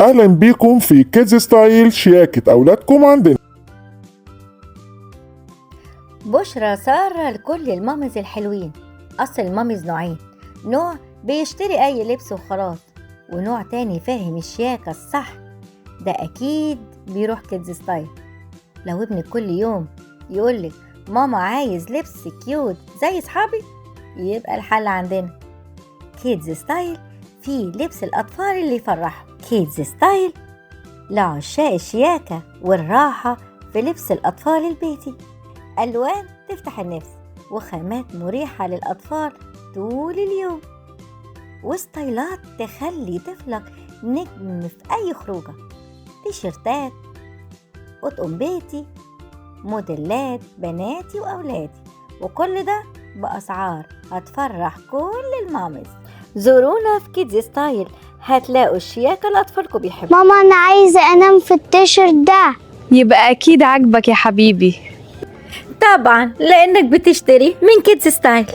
أهلا بيكم في كيدز ستايل، شياكة أولادكم عندنا. بشرى سارة لكل المامز الحلوين. أصل المامز نوعين، نوع بيشتري أي لبس وخلاص، ونوع تاني فاهم الشياكة الصح، ده أكيد بيروح كيدز ستايل. لو ابنك كل يوم يقولك ماما عايز لبس كيوت زي صحابي، يبقى الحل عندنا. كيدز ستايل فيه لبس الأطفال اللي يفرحوا. كيدز ستايل لعشاق الشياكة والراحة في لبس الأطفال البيتي، ألوان تفتح النفس وخامات مريحة للأطفال طول اليوم، وستايلات تخلي طفلك نجم في أي خروجة. تيشيرتات، أطقم بيتي، موديلات بناتي وأولادي، وكل ده بأسعار هتفرح كل المامز. زورونا في كيدز ستايل، هتلاقوا الشياكة اللي أطفالكم بيحبوا. ماما أنا عايزة أنام في التيشيرت ده. يبقى أكيد عاجبك يا حبيبي. طبعا لأنك بتشتري من كيدز ستايل.